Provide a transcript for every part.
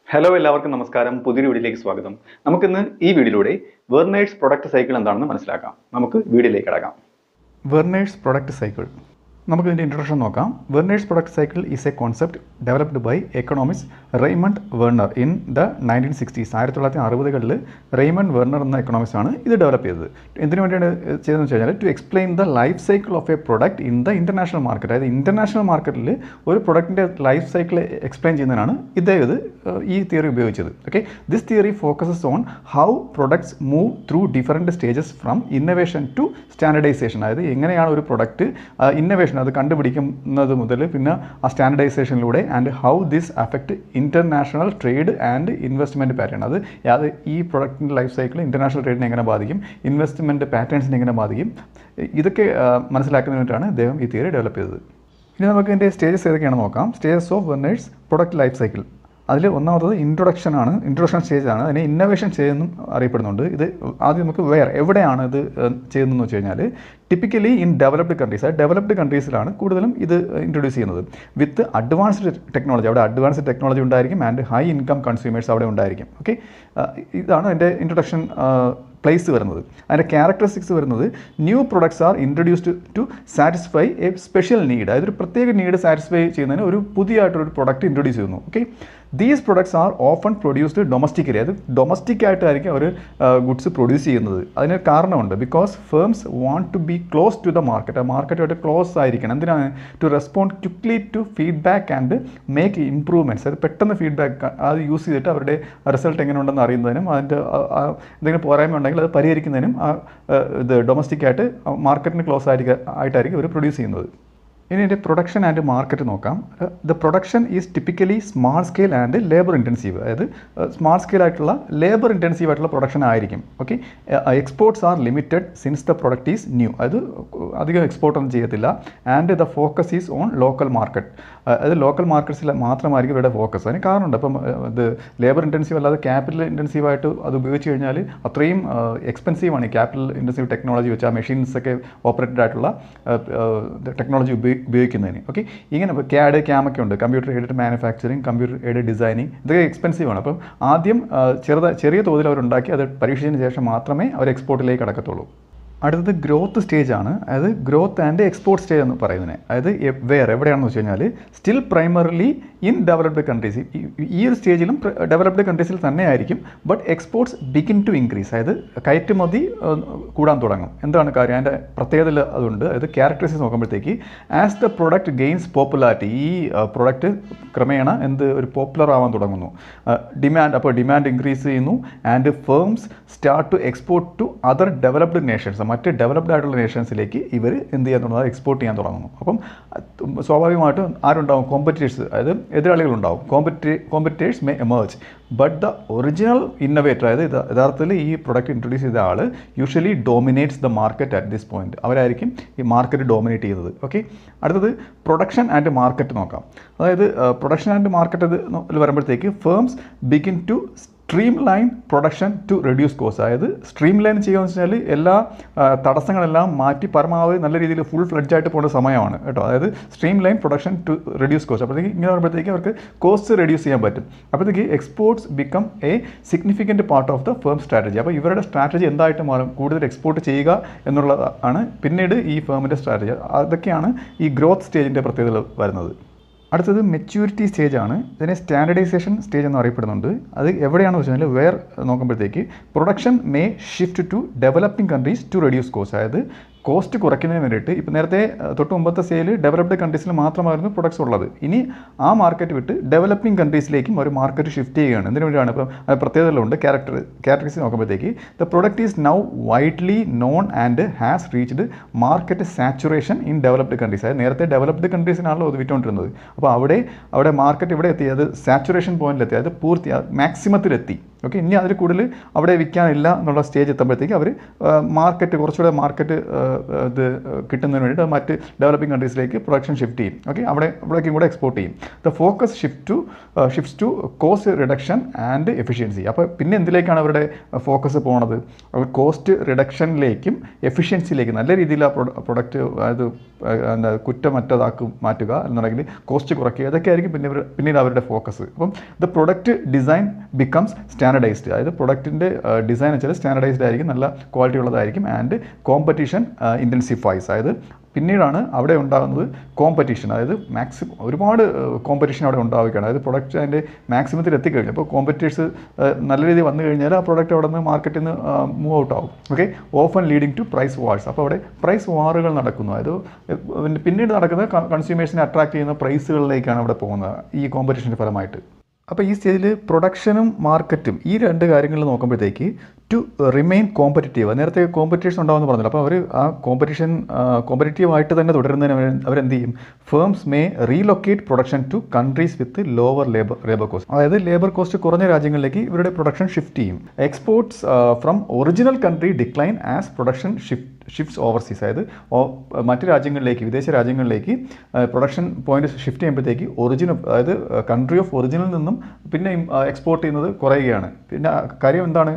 Hello എല്ലാവർക്കും നമസ്കാരം. പുതിയൊരു വീഡിയോയിലേക്ക് സ്വാഗതം. നമുക്കിന്ന് ഈ വീഡിയോയിലൂടെ വെർനേഴ്സ് പ്രൊഡക്റ്റ് സൈക്കിൾ എന്താണെന്ന് മനസ്സിലാക്കാം. നമുക്ക് വീഡിയോയിലേക്ക് കടക്കാം. വെർനേഴ്സ് പ്രൊഡക്റ്റ് സൈക്കിൾ നമുക്ക് ഇതിൻ്റെ ഇൻട്രൊഡക്ഷൻ നോക്കാം. Vernon's product cycle is a concept developed by economist Raymond Vernon in the 1960s. 1960കളിൽ റെയ്മണ്ട് വെർണർ എന്ന എക്കണോമിസ്റ്റ് ആണ് ഇത് ഡെവലപ്പ് ചെയ്തത്. എന്തിനു വേണ്ടിയാണ് ചെയ്തതെന്ന് വെച്ച് കഴിഞ്ഞാൽ to explain the life cycle of a product in the international market. അതായത് ഇൻ്റർനാഷണൽ മാർക്കറ്റിൽ ഒരു പ്രൊഡക്റ്റിൻ്റെ ലൈഫ് സൈക്കിൾ എക്സ്പ്ലെയിൻ ചെയ്യുന്നതിനാണ് ഇദ്ദേഹം ഈ തിയറി ഉപയോഗിച്ചത്. Okay, this theory focuses on how products move through different stages from innovation to standardization. അതായത് എങ്ങനെയാണ് ഒരു പ്രൊഡക്റ്റ് ഇന്നോവേഷൻ അത് കണ്ടുപിടിക്കുന്നത് മുതൽ പിന്നെ ആ സ്റ്റാൻഡർഡൈസേഷനിലൂടെ and how this affect international trade and investment pattern. അത് ഈ പ്രൊഡക്റ്റിൻ്റെ ലൈഫ് സൈക്കിൾ ഇൻ്റർനാഷണൽ ട്രേഡിനെ എങ്ങനെ ബാധിക്കും, ഇൻവെസ്റ്റ്മെൻറ്റ് പാറ്റേൺസിനെ എങ്ങനെ ബാധിക്കും, ഇതൊക്കെ മനസ്സിലാക്കുന്നതിന് വേണ്ടിയിട്ടാണ് ഇദ്ദേഹം ഈ തിയറി ഡെവലപ്പ് ചെയ്തത്. ഇനി നമുക്ക് ഇതിൻ്റെ സ്റ്റേജസ് ഏതൊക്കെയാണെന്ന് നോക്കാം. Stages of Vernon's product life cycle. അതിൽ ഒന്നാമത്തത് ഇൻട്രൊഡക്ഷൻ സ്റ്റേജാണ്. അതിനെ ഇന്നോവേഷൻ സ്റ്റേജ് എന്നും അറിയപ്പെടുന്നുണ്ട്. ഇത് ആദ്യം നമുക്ക് എവിടെയാണ് ഇത് ചെയ്യുന്നതെന്ന് വെച്ച് കഴിഞ്ഞാൽ typically in developed countries. Developed കൺട്രീസിലാണ് കൂടുതലും ഇത് ഇൻട്രൊഡ്യൂസ് ചെയ്യുന്നത് വിത്ത് അഡ്വാൻസ്ഡ് ടെക്നോളജി. അവിടെ അഡ്വാൻസ്ഡ് ടെക്നോളജി ഉണ്ടായിരിക്കും ആൻഡ് ഹൈ ഇൻകം കൺസ്യൂമേഴ്സ് അവിടെ ഉണ്ടായിരിക്കും. ഓക്കെ, ഇതാണ് എൻ്റെ ഇൻട്രൊഡക്ഷൻ പ്ലേസ് വരുന്നത്. അതിൻ്റെ ക്യാരക്ടറിസ്റ്റിക്സ് വരുന്നത് new products are introduced to satisfy a special need. അതായത് ഒരു പ്രത്യേക നീഡ് സാറ്റിസ്ഫൈ ചെയ്യുന്നതിന് ഒരു പുതിയതായിട്ടൊരു പ്രൊഡക്റ്റ് ഇൻട്രൊഡ്യൂസ് ചെയ്യുന്നു. Okay, these products are often produced domestically. അത് ഡൊമസ്റ്റിക്കായിട്ടായിരിക്കും അവർ ഗുഡ്സ് പ്രൊഡ്യൂസ് ചെയ്യുന്നത്. അതിന് കാരണമുണ്ട്. Because firms want to be close to the market. ആ മാർക്കറ്റുമായിട്ട് ക്ലോസ് ആയിരിക്കണം. എന്തിനാണ്? To respond quickly to feedback and make improvements. അത് പെട്ടെന്ന് ഫീഡ്ബാക്ക് അത് യൂസ് ചെയ്തിട്ട് അവരുടെ റിസൾട്ട് എങ്ങനെ ഉണ്ടെന്ന് അറിയുന്നതിനും അതിൻ്റെ എന്തെങ്കിലും പോരായ്മ ഉണ്ടെങ്കിൽ അത് പരിഹരിക്കുന്നതിനും ഇത് ഡൊമസ്റ്റിക്കായിട്ട് മാർക്കറ്റിന് ക്ലോസ് ആയിട്ടായിരിക്കും അവർ പ്രൊഡ്യൂസ് ചെയ്യുന്നത്. ഇനി ഇതിൻ്റെ പ്രൊഡക്ഷൻ ആൻഡ് മാർക്കറ്റ് നോക്കാം. The production is typically small scale and labour intensive. അതായത് സ്മാൾ സ്കെയിൽ ആയിട്ടുള്ള ലേബർ ഇൻറ്റൻസീവ് ആയിട്ടുള്ള പ്രൊഡക്ഷൻ ആയിരിക്കും. Okay, exports R limited since the product is new. അത് അധികം എക്സ്പോർട്ടൊന്നും ചെയ്യത്തില്ല. And the focus is on local market. അത് local മാർക്കറ്റ്സിൽ മാത്രമായിരിക്കും ഇവരുടെ ഫോക്കസ്. അതിന് കാരണമുണ്ട്. അപ്പം ഇത് ലേബർ ഇൻറ്റൻസീവ് അല്ലാതെ ക്യാപിറ്റൽ ഇൻറ്റൻസീവായിട്ട് അത് ഉപയോഗിച്ച് കഴിഞ്ഞാൽ അത്രയും എക്സ്പെൻസീവാണ്. ഈ ക്യാപിറ്റൽ ഇൻറ്റൻസീവ് ടെക്നോളജി വെച്ച് ആ മെഷീൻസൊക്കെ ഓപ്പറേറ്റഡ് ആയിട്ടുള്ള ടെക്നോളജി ഉപയോഗിക്കുന്നതിന്. ഓക്കെ, ഇങ്ങനെ CAD, CAM ഒക്കെ ഉണ്ട്. Computer aided manufacturing, computer aided designing, ഇതൊക്കെ എക്സ്പെൻസീവാണ്. അപ്പം ആദ്യം ചെറിയ തോതിൽ അവരുണ്ടാക്കി അത് പരീക്ഷിച്ചതിന് ശേഷം മാത്രമേ അവർ എക്സ്പോർട്ടിലേക്ക് കടക്കത്തുള്ളൂ. അടുത്തത് ഗ്രോത്ത് സ്റ്റേജാണ്. അതായത് ഗ്രോത്ത് ആൻഡ് എക്സ്പോർട്ട് സ്റ്റേജ് എന്ന് പറയുന്നത്. അതായത് എവിടെയാണെന്ന് വെച്ച് കഴിഞ്ഞാൽ still primarily in developed countries. ഈ ഒരു സ്റ്റേജിലും ഡെവലപ്ഡ് കൺട്രീസിൽ തന്നെ ആയിരിക്കും. But exports begin to increase. അതായത് കയറ്റുമതി കൂടാൻ തുടങ്ങും. എന്താണ് കാര്യം? അതിൻ്റെ പ്രത്യേകത അതുണ്ട്. അതായത് ക്യാരക്ടറിസ്റ്റിക്സ് നോക്കുമ്പോഴത്തേക്ക് as the product gains popularity, ഈ പ്രൊഡക്റ്റ് ക്രമേണ ഒരു പോപ്പുലർ ആവാൻ തുടങ്ങുന്നു. ഡിമാൻഡ് ഇൻക്രീസ് ചെയ്യുന്നു. And firms start to export to other developed nations. മറ്റ് ഡെവലപ്ഡ് ആയിട്ടുള്ള നേഷൻസിലേക്ക് ഇവർ എന്ത് ചെയ്യാൻ തുടങ്ങുന്നത്? എക്സ്പോർട്ട് ചെയ്യാൻ തുടങ്ങുന്നു. അപ്പം സ്വാഭാവികമായിട്ടും ആരുണ്ടാവും? കോമ്പറ്റീറ്റേഴ്സ്, അതായത് എതിരാളികളുണ്ടാവും. Competitors may emerge but the original innovator, അതായത് യഥാർത്ഥത്തിൽ ഈ പ്രൊഡക്റ്റ് ഇൻട്രൊഡ്യൂസ് ചെയ്ത ആൾ usually dominates the market at this point. അവരായിരിക്കും ഈ മാർക്കറ്റ് ഡോമിനേറ്റ് ചെയ്യുന്നത്. ഓക്കെ, അടുത്തത് പ്രൊഡക്ഷൻ ആൻഡ് മാർക്കറ്റ് നോക്കാം. അതായത് പ്രൊഡക്ഷൻ ആൻഡ് മാർക്കറ്റ് വരുമ്പോഴത്തേക്ക് firms begin to streamline production to reduce cost. അതായത് സ്ട്രീം ലൈൻ ചെയ്യുകയെന്ന് വെച്ചാൽ എല്ലാ തടസ്സങ്ങളെല്ലാം മാറ്റി പരമാവധി നല്ല രീതിയിൽ ഫുൾ ഫ്ലെഡ്ജ് ആയിട്ട് പോകുന്ന സമയമാണ് കേട്ടോ. അതായത് streamline production to reduce cost. അപ്പോഴത്തേക്ക് ഇങ്ങനെ വരുമ്പോഴത്തേക്ക് അവർക്ക് കോസ്റ്റ് റെഡ്യൂസ് ചെയ്യാൻ പറ്റും. അപ്പോഴത്തേക്ക് exports become a significant part of the firm strategy. അപ്പോൾ ഇവരുടെ സ്ട്രാറ്റജി എന്തായിട്ട് മാറും? കൂടുതൽ എക്സ്പോർട്ട് ചെയ്യുക എന്നുള്ളതാണ് പിന്നീട് ഈ ഫേമിൻ്റെ സ്ട്രാറ്റജി. അതൊക്കെയാണ് ഈ ഗ്രോത്ത് സ്റ്റേജിൻ്റെ പ്രത്യേകത വരുന്നത്. അടുത്തത് മെച്യൂരിറ്റി സ്റ്റേജാണ്. ഇതിനെ സ്റ്റാൻഡർഡൈസേഷൻ സ്റ്റേജ് എന്ന് അറിയപ്പെടുന്നുണ്ട്. അത് എവിടെയാണെന്ന് വെച്ച് കഴിഞ്ഞാൽ നോക്കുമ്പോഴത്തേക്ക് production may shift to developing countries to reduce cost. അതായത് കോസ്റ്റ് കുറയ്ക്കുന്നതിന് വേണ്ടിയിട്ട് ഇപ്പോൾ നേരത്തെ തൊട്ട് മുമ്പത്തെ സ്റ്റേജിൽ ഡെവലപ്ഡ് കൺട്രീസിൽ മാത്രമായിരുന്നു പ്രൊഡക്ട്സ് ഉള്ളത്. ഇനി ആ മാർക്കറ്റ് വിട്ട് ഡെവലപ്പിംഗ് കൺട്രീസിലേക്കും ഒരു മാർക്കറ്റ് ഷിഫ്റ്റ് ചെയ്യുകയാണ്. എന്തിനു വേണ്ടിയാണ്? ഇപ്പം പ്രത്യേകതകളുണ്ട്. ക്യാരക്ടറിസ്റ്റിക്സ് നോക്കുമ്പോഴത്തേക്ക് the product is now widely non and has reached market saturation in developed countries. അതായത് നേരത്തെ ഡെവലപ്ഡ് കൺട്രീസിനാണല്ലോ അത് വിറ്റുകൊണ്ടിരുന്നത്. അപ്പോൾ അവിടെ മാർക്കറ്റ് ഇവിടെ എത്തി, അത് സാച്ചുറേഷൻ പോയിന്റിലെത്തി, അത് മാക്സിമത്തിലെത്തി. ഓക്കെ, ഇനി അതിൽ കൂടുതൽ അവിടെ വിൽക്കാനില്ല എന്നുള്ള സ്റ്റേജ് എത്തുമ്പോഴത്തേക്ക് അവർ മാർക്കറ്റ് കുറച്ചുകൂടെ മാർക്കറ്റ് ഇത് കിട്ടുന്നതിന് വേണ്ടിയിട്ട് മറ്റ് ഡെവലപ്പിംഗ് കൺട്രീസിലേക്ക് പ്രൊഡക്ഷൻ ഷിഫ്റ്റ് ചെയ്യും. ഓക്കെ, അവിടേക്കും കൂടെ എക്സ്പോർട്ട് ചെയ്യും. The focus shifts to cost reduction and efficiency. അപ്പോൾ പിന്നെ എന്തിലേക്കാണ് അവരുടെ ഫോക്കസ് പോകുന്നത്? അവർ കോസ്റ്റ് റിഡക്ഷനിലേക്കും എഫിഷ്യൻസിയിലേക്കും നല്ല രീതിയിൽ ആ പ്രൊഡക്റ്റ് അത് കുറ്റമറ്റതാക്കി മാറ്റുക എന്നുണ്ടെങ്കിൽ കോസ്റ്റ് കുറയ്ക്കുക, ഇതൊക്കെ ആയിരിക്കും പിന്നീട് അവരുടെ ഫോക്കസ്. അപ്പം the product design becomes standardised. അതായത് പ്രൊഡക്റ്റിൻ്റെ ഡിസൈൻ വെച്ചാൽ സ്റ്റാൻഡർഡൈസ്ഡ് ആയിരിക്കും, നല്ല ക്വാളിറ്റി ഉള്ളതായിരിക്കും. And competition intensifies. അതായത് പിന്നീടാണ് അവിടെ ഉണ്ടാകുന്നത് കോമ്പറ്റീഷൻ. അതായത് ഒരുപാട് കോമ്പറ്റീഷൻ അവിടെ ഉണ്ടാവുകയാണ്. അതായത് പ്രൊഡക്റ്റ് അതിൻ്റെ മാക്സിമത്തിൽ എത്തിക്കഴിഞ്ഞു. അപ്പോൾ കോമ്പറ്റീഷേഴ്സ് നല്ല രീതിയിൽ വന്നു കഴിഞ്ഞാൽ ആ പ്രൊഡക്റ്റ് അവിടെ നിന്ന് മാർക്കറ്റിൽ നിന്ന് മൂവ് ഔട്ട് ആവും. Okay, often leading to price wars. അപ്പോൾ അവിടെ പ്രൈസ് വാറുകൾ നടക്കുന്നു. അതായത് പിന്നീട് നടക്കുന്ന കൺസ്യൂമേഴ്സിനെ അട്രാക്ട് ചെയ്യുന്ന പ്രൈസുകളിലേക്കാണ് അവിടെ പോകുന്നത് ഈ കോമ്പറ്റീഷൻ്റെ ഫലമായിട്ട്. അപ്പോൾ ഈ സ്റ്റേജിൽ പ്രൊഡക്ഷനും മാർക്കറ്റും ഈ രണ്ട് കാര്യങ്ങൾ നോക്കുമ്പോഴത്തേക്ക് ടു റിമെയിൻ കോമ്പറ്റീറ്റീവ്. നേരത്തെ കോമ്പറ്റീഷൻ ഉണ്ടാവുമെന്ന് പറഞ്ഞല്ലോ. അപ്പോൾ അവർ ആ കോമ്പറ്റീറ്റീവായിട്ട് തന്നെ തുടരുന്നതിന് അവരെന്ത് ചെയ്യും? Firms may relocate production two countries with lower labour cost. അതായത് ലേബർ കോസ്റ്റ് കുറഞ്ഞ രാജ്യങ്ങളിലേക്ക് ഇവരുടെ പ്രൊഡക്ഷൻ ഷിഫ്റ്റ് ചെയ്യും. Exports from original country decline as production shifts overseas. അതായത് മറ്റ് രാജ്യങ്ങളിലേക്ക്, വിദേശ രാജ്യങ്ങളിലേക്ക് പ്രൊഡക്ഷൻ പോയിന്റ് ഷിഫ്റ്റ് ചെയ്യുമ്പോഴത്തേക്ക് അതായത് കൺട്രി ഓഫ് ഒറിജിനിൽ നിന്നും പിന്നെ എക്സ്പോർട്ട് ചെയ്യുന്നത് കുറയുകയാണ്. പിന്നെ കാര്യം എന്താണ്?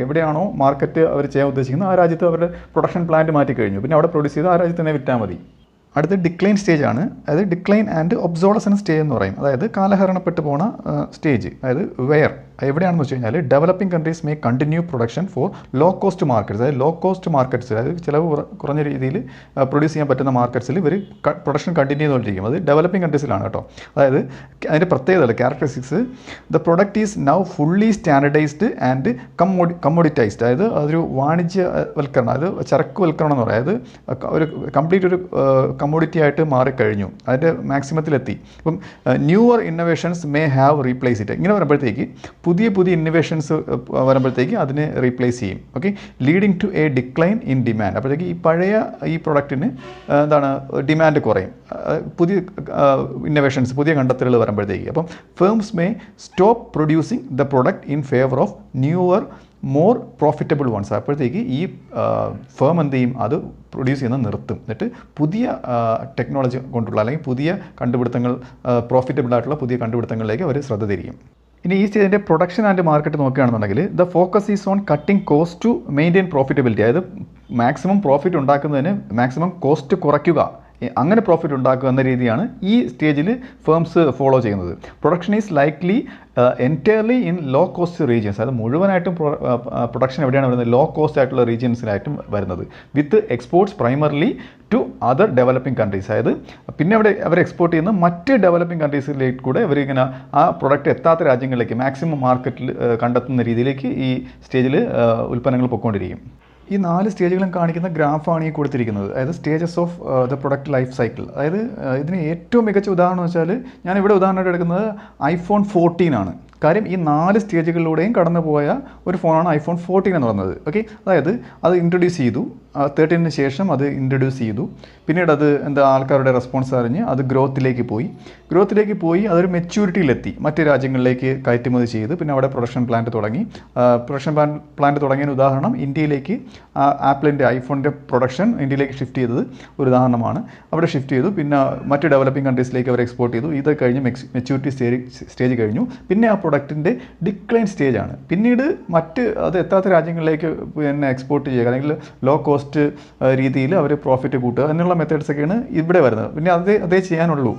എവിടെയാണോ മാർക്കറ്റ് അവർ ചെയ്യാൻ ഉദ്ദേശിക്കുന്നത് ആ രാജ്യത്ത് അവരുടെ പ്രൊഡക്ഷൻ പ്ലാന്റ് മാറ്റിക്കഴിഞ്ഞു. പിന്നെ അവിടെ പ്രൊഡ്യൂസ് ചെയ്ത് ആ രാജ്യത്ത് തന്നെ വിറ്റാൽ മതി. അടുത്ത ഡിക്ലൈൻ സ്റ്റേജ് ആണ്. അതായത് ഡിക്ലൈൻ ആൻഡ് ഒബ്സോളസൻസ് സ്റ്റേജ് എന്ന് പറയും. അതായത് കാലഹരണപ്പെട്ട് പോണ സ്റ്റേജ്. അതായത് എവിടെയാണെന്ന് വെച്ച് കഴിഞ്ഞാൽ developing countries may continue production for low cost markets. അതായത് ലോ കോസ്റ്റ് മാർക്കറ്റ്സ്, അതായത് ചിലവ് കുറഞ്ഞ രീതിയിൽ പ്രൊഡ്യൂസ് ചെയ്യാൻ പറ്റുന്ന മാർക്കറ്റ്സിൽ ഇവർ പ്രൊഡക്ഷൻ കണ്ടിന്യൂ ചെയ്തുകൊണ്ടിരിക്കും. അത് ഡെവലപ്പിംഗ് കൺട്രീസിലാണ് കേട്ടോ. അതായത് അതിൻ്റെ പ്രത്യേകത characteristics, the product is now fully standardised and commoditised. അതായത് അതൊരു വാണിജ്യവൽക്കരണം, അതായത് ചരക്കുവൽക്കരണം എന്ന് പറയും. അതായത് ഒരു കംപ്ലീറ്റ് ഒരു കമ്മോഡിറ്റി ആയിട്ട് മാറിക്കഴിഞ്ഞു, അതിൻ്റെ മാക്സിമത്തിലെത്തി. അപ്പം newer innovations may have replace it. ഇങ്ങനെ വരുമ്പോഴത്തേക്ക് പുതിയ ഇന്നോവേഷൻസ് വരുമ്പോഴത്തേക്ക് അതിനെ റീപ്ലേസ് ചെയ്യും. Okay, leading to a decline in demand. അപ്പോഴത്തേക്ക് ഈ പ്രൊഡക്റ്റിന് ഡിമാൻഡ് കുറയും. പുതിയ ഇന്നോവേഷൻസ്, പുതിയ കണ്ടെത്തലുകൾ വരുമ്പോഴത്തേക്ക്. അപ്പം firms may stop producing the product in favour of newer more profitable ones. അപ്പോഴത്തേക്ക് ഈ ഫേം എന്ത് ചെയ്യും? അത് പ്രൊഡ്യൂസ് ചെയ്യുന്നത് നിർത്തും. എന്നിട്ട് പുതിയ ടെക്നോളജി കൊണ്ടുള്ള അല്ലെങ്കിൽ പുതിയ കണ്ടുപിടുത്തങ്ങൾ, പ്രോഫിറ്റബിൾ ആയിട്ടുള്ള പുതിയ കണ്ടുപിടുത്തങ്ങളിലേക്ക് അവർ ശ്രദ്ധ തിരിക്കും. ഇനി ഈ സ്റ്റേജിൻ്റെ പ്രൊഡക്ഷൻ ആൻഡ് മാർക്കറ്റ് നോക്കുകയാണെന്നുണ്ടെങ്കിൽ the focus is on cutting cost to maintain profitability. അതായത് മാക്സിമം പ്രോഫിറ്റ് ഉണ്ടാക്കുന്നതിന് മാക്സിമം കോസ്റ്റ് കുറയ്ക്കുക, അങ്ങനെ പ്രോഫിറ്റ് ഉണ്ടാക്കുക എന്ന രീതിയാണ് ഈ സ്റ്റേജിൽ ഫേംസ് ഫോളോ ചെയ്യുന്നത്. Production is likely entirely in low cost regions. അത് മുഴുവനായിട്ടും പ്രൊഡക്ഷൻ എവിടെയാണ് വരുന്നത്? ലോ കോസ്റ്റ് ആയിട്ടുള്ള റീജിയൻസിലായിട്ടും വരുന്നത്. With exports primarily to other developing countries. അതായത് പിന്നെ അവർ എക്സ്പോർട്ട് ചെയ്യുന്ന മറ്റ് ഡെവലപ്പിംഗ് കൺട്രീസിലേക്ക് കൂടെ ഇവരിങ്ങനെ ആ പ്രൊഡക്റ്റ് എത്താത്ത രാജ്യങ്ങളിലേക്ക് മാക്സിമം മാർക്കറ്റിൽ കണ്ടെത്തുന്ന രീതിയിലേക്ക് ഈ സ്റ്റേജിൽ ഉൽപ്പന്നങ്ങൾ പൊയ്ക്കൊണ്ടിരിക്കും. ഈ 4 സ്റ്റേജുകളും കാണിക്കുന്ന ഗ്രാഫാണ് ഈ കൊടുത്തിരിക്കുന്നത്. അതായത് stages of the product life cycle. അതായത് ഇതിന് ഏറ്റവും മികച്ച ഉദാഹരണം വെച്ചാൽ ഞാനിവിടെ ഉദാഹരണമായിട്ട് എടുക്കുന്നത് iPhone 14 ആണ്. കാര്യം ഈ 4 സ്റ്റേജുകളിലൂടെയും കടന്നു പോയ ഒരു ഫോണാണ് iPhone 14 എന്ന് പറയുന്നത്. ഓക്കെ, അതായത് അത് ഇൻട്രൊഡ്യൂസ് ചെയ്തു, 13 ശേഷം അത് ഇൻട്രൊഡ്യൂസ് ചെയ്തു. പിന്നീട് അത് ആൾക്കാരുടെ റെസ്പോൺസ് അറിഞ്ഞ് അത് ഗ്രോത്തിലേക്ക് പോയി അതൊരു മെച്യൂരിറ്റിയിലെത്തി. മറ്റ് രാജ്യങ്ങളിലേക്ക് കയറ്റുമതി ചെയ്ത് പിന്നെ അവിടെ പ്രൊഡക്ഷൻ പ്ലാന്റ് തുടങ്ങിയ ഉദാഹരണം ഇന്ത്യയിലേക്ക് ആപ്പിളിൻ്റെ ഐഫോണിൻ്റെ പ്രൊഡക്ഷൻ ഇന്ത്യയിലേക്ക് ഷിഫ്റ്റ് ചെയ്തത് ഒരു ഉദാഹരണമാണ്. അവിടെ ഷിഫ്റ്റ് ചെയ്തു, പിന്നെ മറ്റ് ഡെവലപ്പിംഗ് കൺട്രീസിലേക്ക് അവർ എക്സ്പോർട്ട് ചെയ്തു. ഇത് കഴിഞ്ഞ് മെച്യൂരിറ്റി സ്റ്റേജ് കഴിഞ്ഞു. പിന്നെ ആ പ്രൊഡക്റ്റിൻ്റെ ഡിക്ലൈൻ സ്റ്റേജാണ്. പിന്നീട് അത് എത്താത്ത രാജ്യങ്ങളിലേക്ക് പിന്നെ എക്സ്പോർട്ട് ചെയ്യുക അല്ലെങ്കിൽ ലോ കോസ്റ്റ് രീതിയിൽ അവർ പ്രോഫിറ്റ് കൂട്ടുക എന്നുള്ള മെത്തേഡ്സൊക്കെയാണ് ഇവിടെ വരുന്നത്. പിന്നെ അതേ ചെയ്യാനുള്ളൂ.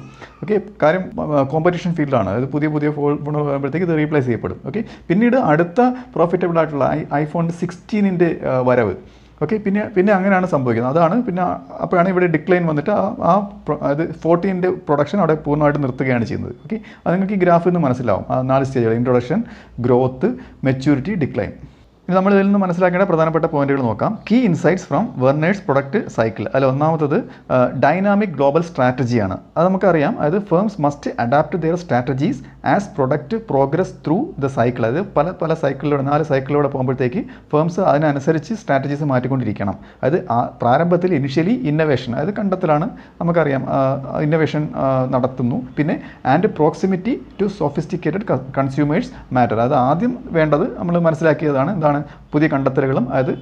ഓക്കെ, കാര്യം കോമ്പറ്റീഷൻ ഫീൽഡാണ്. അത് പുതിയ ഫോൺ വരുമ്പോഴത്തേക്ക് ഇത് റീപ്ലേസ് ചെയ്യപ്പെടും. ഓക്കെ, പിന്നീട് അടുത്ത പ്രോഫിറ്റബിൾ ആയിട്ടുള്ള iPhone 16 വരവ്. ഓക്കെ, പിന്നെ അങ്ങനെയാണ് സംഭവിക്കുന്നത്. അതാണ് പിന്നെ അപ്പോഴാണ് ഇവിടെ ഡിക്ലൈൻ വന്നിട്ട് അത് 14 പ്രൊഡക്ഷൻ അവിടെ പൂർണ്ണമായിട്ട് നിർത്തുകയാണ് ചെയ്യുന്നത്. ഓക്കെ, അത് നിങ്ങൾക്ക് ഈ ഗ്രാഫിൽ നിന്ന് മനസ്സിലാവും. 4 സ്റ്റേജുകൾ: ഇൻട്രൊഡക്ഷൻ, ഗ്രോത്ത്, മെച്യൂരിറ്റി, ഡിക്ലൈൻ. ഇനി നമ്മൾ ഇതിൽ നിന്ന് മനസ്സിലാക്കേണ്ട പ്രധാനപ്പെട്ട പോയിന്റുകൾ നോക്കാം. Key insights from Vernon's product cycle. അതിൽ ഒന്നാമത്തത് ഡൈനാമിക് ഗ്ലോബൽ സ്ട്രാറ്റജിയാണ്. അത് നമുക്കറിയാം. അതായത് firms must adapt their strategies as product progress through the cycle. അതായത് പല സൈക്കിളിലൂടെ 4 സൈക്കിളിലൂടെ പോകുമ്പോഴത്തേക്ക് ഫേംസ് അതിനനുസരിച്ച് സ്ട്രാറ്റജീസ് മാറ്റിക്കൊണ്ടിരിക്കണം. അതായത് പ്രാരംഭത്തിൽ ഇനിഷ്യലി ഇന്നൊവേഷൻ, അതായത് കണ്ടെത്തലാണ്, നമുക്കറിയാം, ഇന്നൊവേഷൻ നടത്തുന്നു. പിന്നെ and proximity to sophisticated consumers matter. അത് ആദ്യം വേണ്ടത് നമ്മൾ മനസ്സിലാക്കിയതാണ്. എന്താണ് പുതിയ കണ്ടെത്തലുകളും, അതായത്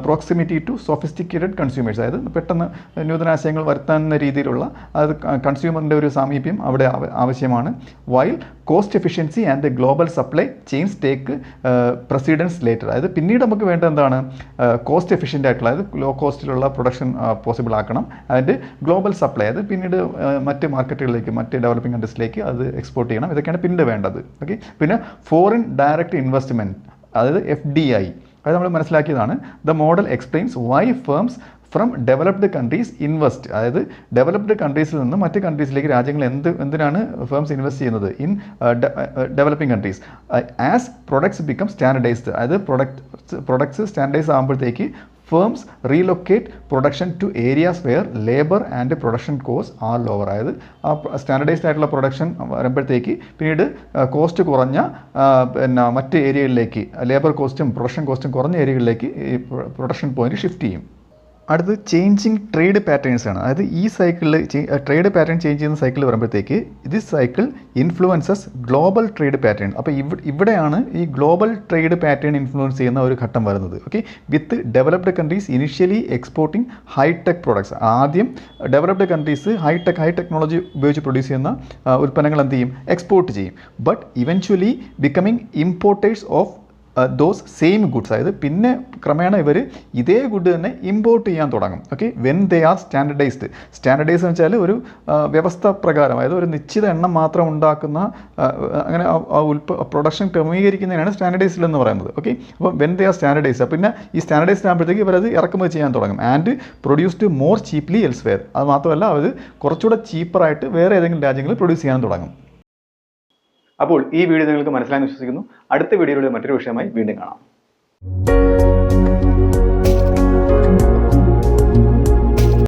പ്രോക്സിമിറ്റി ടു സോഫിസ്റ്റിക്കേറ്റഡ് കൺസ്യൂമേഴ്സ്, അതായത് പെട്ടെന്ന് നൂതനാശയങ്ങൾ വരുത്താവുന്ന രീതിയിലുള്ള അത് കൺസ്യൂമറിൻ്റെ ഒരു സാമീപ്യം അവിടെ ആവശ്യമാണ്. While cost efficiency and global supply chains take precedence later. അതായത് പിന്നീട് നമുക്ക് വേണ്ട എന്താണ് കോസ്റ്റ് എഫിഷ്യൻ്റ് ആയിട്ടുള്ള, അതായത് ലോ കോസ്റ്റിലുള്ള പ്രൊഡക്ഷൻ പോസിബിൾ ആക്കണം. അതിൻ്റെ ഗ്ലോബൽ സപ്ലൈ, അതായത് പിന്നീട് മറ്റ് മാർക്കറ്റുകളിലേക്ക്, മറ്റ് ഡെവലപ്പിംഗ് കൺട്രീസിലേക്ക് അത് എക്സ്പോർട്ട് ചെയ്യണം. ഇതൊക്കെയാണ് പിന്നീട് വേണ്ടത്. ഓക്കെ. പിന്നെ ഫോറിൻ ഡയറക്റ്റ് ഇൻവെസ്റ്റ്മെൻറ്റ്, അതായത് FDI, അത് നമ്മൾ മനസ്സിലാക്കിയതാണ്. The model explains why firms from developed countries invest. അതായത് ഡെവലപ്ഡ് കൺട്രീസിൽ നിന്ന് മറ്റ് കൺട്രീസിലേക്ക് രാജ്യങ്ങൾ എന്തിനാണ് ഫേംസ് ഇൻവെസ്റ്റ് ചെയ്യുന്നത് in developing countries as products become standardised. അതായത് പ്രൊഡക്ട്സ് സ്റ്റാൻഡർഡൈസ് ആകുമ്പോഴത്തേക്ക് firms relocate production to areas where labour and production cost are lower. അതായത് ആ സ്റ്റാൻഡർഡൈസ്ഡ് ആയിട്ടുള്ള പ്രൊഡക്ഷൻ വരുമ്പോഴത്തേക്ക് പിന്നീട് കോസ്റ്റ് കുറഞ്ഞ പിന്നെ മറ്റ് ഏരിയകളിലേക്ക്, ലേബർ കോസ്റ്റും പ്രൊഡക്ഷൻ കോസ്റ്റും കുറഞ്ഞ ഏരിയകളിലേക്ക് ഈ പ്രൊഡക്ഷൻ പോയിന്റ് ഷിഫ്റ്റ് ചെയ്യും. അടുത്ത് ചേഞ്ചിങ് ട്രേഡ് പാറ്റേൺസ് ആണ്. അതായത് ഈ സൈക്കിളിൽ ട്രേഡ് പാറ്റേൺ ചേഞ്ച് ചെയ്യുന്ന സൈക്കിൾ വരുമ്പോഴത്തേക്ക് this cycle influences global trade pattern. അപ്പോൾ ഇവിടെയാണ് ഈ ഗ്ലോബൽ ട്രേഡ് പാറ്റേൺ ഇൻഫ്ലുവൻസ് ചെയ്യുന്ന ഒരു ഘട്ടം വരുന്നത്. Okay. With developed countries initially exporting hi-tech products. ആദ്യം ഡെവലപ്ഡ് കൺട്രീസ് ഹൈ ടെക്നോളജി ഉപയോഗിച്ച് പ്രൊഡ്യൂസ് ചെയ്യുന്ന ഉൽപ്പന്നങ്ങൾ എന്ത് ചെയ്യും, എക്സ്പോർട്ട് ചെയ്യും. But eventually becoming importers of those same goods. അതായത് പിന്നെ ക്രമേണ ഇവർ ഇതേ ഗുഡ് തന്നെ ഇമ്പോർട്ട് ചെയ്യാൻ തുടങ്ങും. Okay. When they are standardized. Standardize എന്ന് വെച്ചാൽ ഒരു വ്യവസ്ഥ പ്രകാരം, അതായത് ഒരു നിശ്ചിത എണ്ണം മാത്രം ഉണ്ടാക്കുന്ന, അങ്ങനെ പ്രൊഡക്ഷൻ ക്രമീകരിക്കുന്നതിനാണ് സ്റ്റാൻഡർഡൈസ്ഡ് എന്ന് പറയുന്നത്. ഓക്കെ. അപ്പോൾ വെൻ ദേ ആർ സ്റ്റാൻഡർഡൈസ്ഡ്, പിന്നെ ഈ സ്റ്റാൻഡർഡൈസ്ഡ് ആകുമ്പോഴത്തേക്ക് ഇവരത് ഇറക്കുമതി ചെയ്യാൻ തുടങ്ങും. And produced more ചീപ്ലി elsewhere. അത് മാത്രമല്ല, അവർ കുറച്ചുകൂടെ ചീപ്പറായിട്ട് വേറെ ഏതെങ്കിലും രാജ്യങ്ങളിൽ പ്രൊഡ്യൂസ് ചെയ്യാൻ തുടങ്ങും. അപ്പോൾ ഈ വീഡിയോ നിങ്ങൾക്ക് മനസ്സിലായെന്ന് വിശ്വസിക്കുന്നു. അടുത്ത വീഡിയോയിലൂടെ മറ്റൊരു വിഷയമായി വീണ്ടും കാണാം.